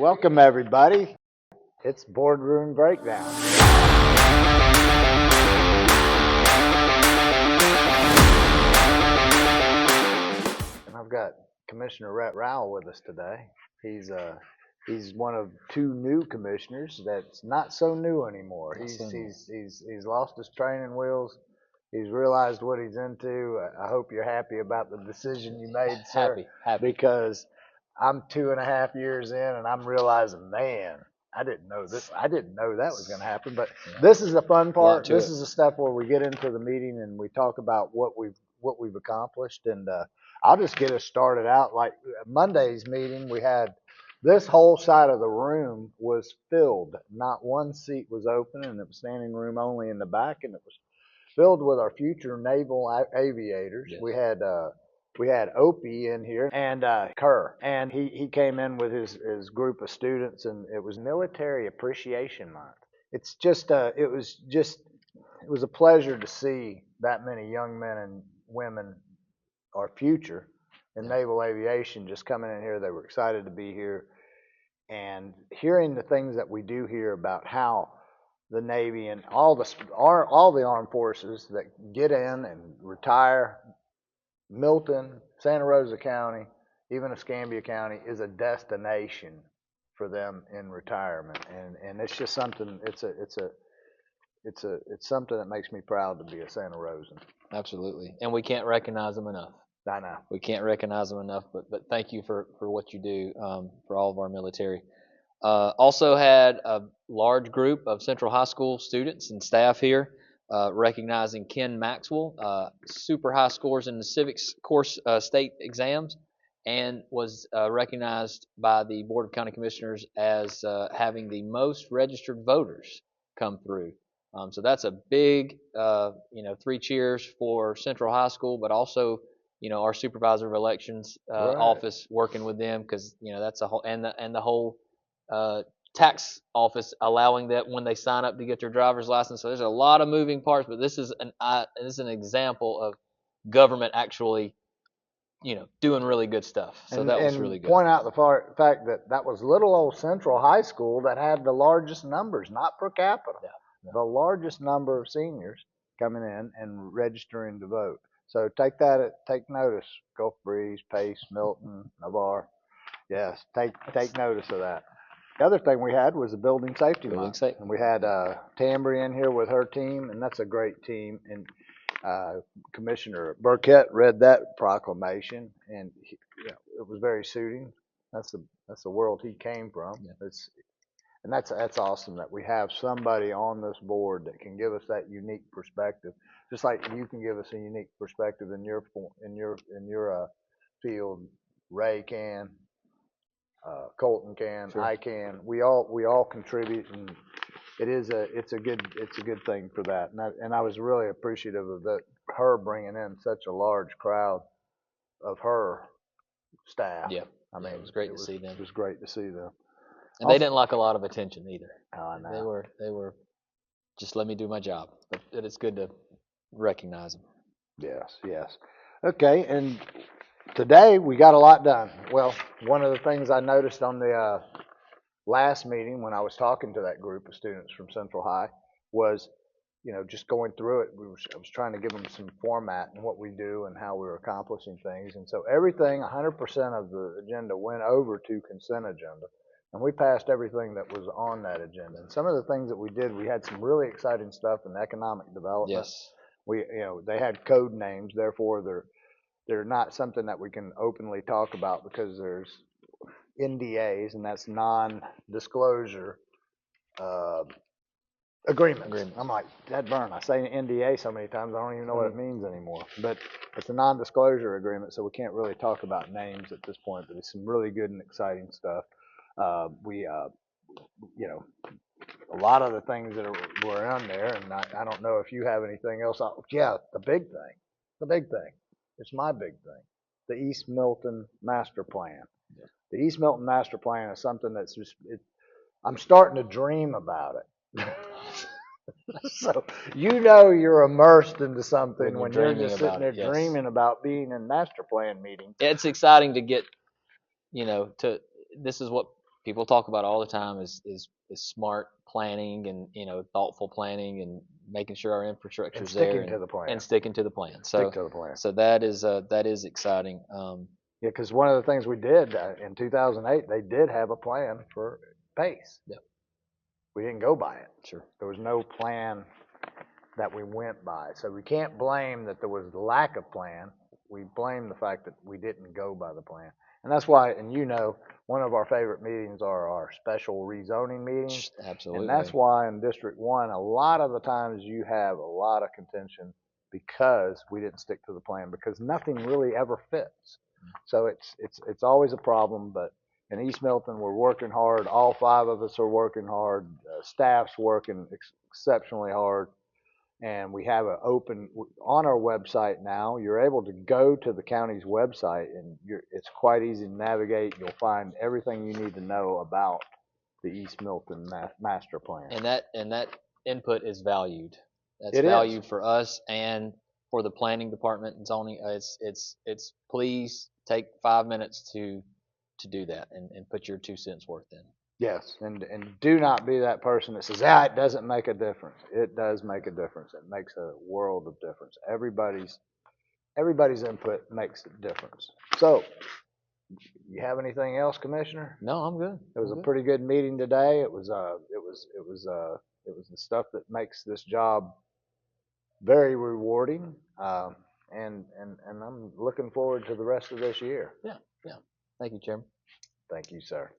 Welcome, everybody. It's Boardroom Breakdown. And I've got Commissioner Rowell with us today. He's one of two new commissioners that's not so new anymore. He's lost his training wheels. He's realized what he's into. I hope you're happy about the decision you made, sir. Happy. Because I'm 2.5 years in, and I'm realizing, man, I didn't know this. I didn't know that was going to happen. But this is the fun part. This is the stuff where we get into the meeting and we talk about what we've accomplished. And I'll just get us started out. Like Monday's meeting, we had this whole side of the room was filled. Not one seat was open, and it was standing room only in the back, and it was filled with our future naval aviators. Yes. We had Opie in here and Kerr, and he came in with his group of students, and it was Military Appreciation Month. It's just it was a pleasure to see that many young men and women, our future in naval aviation, just coming in here. They were excited to be here, and hearing the things that we do here about how the Navy and all the armed forces that get in and retire. Milton, Santa Rosa County, even Escambia County is a destination for them in retirement, and it's just something. It's something that makes me proud to be a Santa Rosan. Absolutely, and we can't recognize them enough. I know we can't recognize them enough, but thank you for what you do for all of our military. Also had a large group of Central High School students and staff here. Recognizing Ken Maxwell, super high scores in the civics course state exams, and was recognized by the Board of County Commissioners as having the most registered voters come through. So that's a big, 3 cheers for Central High School, but also, our supervisor of elections office working with them, because that's a whole and the whole tax office allowing that when they sign up to get their driver's license. So there's a lot of moving parts, but this is an example of government actually, doing really good stuff. So that was really good. Point out the fact that was little old Central High School that had the largest numbers, not per capita, the largest number of seniors coming in and registering to vote. So take notice. Gulf Breeze, Pace, Milton, Navarre. Yes, take notice of that. The other thing we had was the building safety month. And we had Tambry in here with her team, and that's a great team. And Commissioner Burkett read that proclamation, and it was very suiting. That's the world he came from. Yeah. That's awesome that we have somebody on this board that can give us that unique perspective, just like you can give us a unique perspective in your field. Ray can. Colton can, sure. I can. We all contribute, and it's a good thing for that. And I was really appreciative of her bringing in such a large crowd of her staff. Yeah, I mean, it was great to see them. It was great to see them. And they didn't like a lot of attention either. Oh, I know. They were just let me do my job. But it's good to recognize them. Yes. Okay, and today we got a lot done. Well, one of the things I noticed on the last meeting when I was talking to that group of students from Central High was, just going through it. I was trying to give them some format and what we do and how we were accomplishing things. And so everything, 100% of the agenda went over to consent agenda, and we passed everything that was on that agenda. And some of the things that we did, we had some really exciting stuff in economic development. Yes. They had code names, therefore they're not something that we can openly talk about because there's NDAs, and that's non-disclosure agreements. I'm like, that burn. I say NDA so many times I don't even know what it means anymore. But it's a non-disclosure agreement, so we can't really talk about names at this point. But it's some really good and exciting stuff. A lot of the things that were on there, and I don't know if you have anything else. The big thing. It's my big thing. The East Milton Master Plan. Yeah. The East Milton Master Plan is something that's I'm starting to dream about it. So you're immersed into something when you're just sitting there dreaming about being in master plan meetings. It's exciting to get, this is what people talk about all the time is smart planning and thoughtful planning and making sure our infrastructure And is there sticking to the plan. and sticking to the plan. Stick to the plan. So that is exciting. Yeah, because one of the things we did in 2008, they did have a plan for pace. Yep. We didn't go by it. Sure. There was no plan that we went by. So we can't blame that there was lack of plan. We blame the fact that we didn't go by the plan. And that's why, and one of our favorite meetings are our special rezoning meetings. Absolutely. And that's why in District 1, a lot of the times you have a lot of contention because we didn't stick to the plan, because nothing really ever fits. So it's always a problem, but in East Milton, we're working hard. All 5 of us are working hard. Staff's working exceptionally hard. And we have open on our website now. You're able to go to the county's website, and it's quite easy to navigate. You'll find everything you need to know about the East Milton master plan. And that input is valued. That's It valued is. for us and for the planning department and zoning. It's please take 5 minutes to do that and put your 2 cents worth in. Yes, and do not be that person that says, it doesn't make a difference. It does make a difference. It makes a world of difference. Everybody's input makes a difference. So, you have anything else, Commissioner? No, I'm good. It was a pretty good meeting today. It was the stuff that makes this job very rewarding. And I'm looking forward to the rest of this year. Yeah. Thank you, Chairman. Thank you, sir.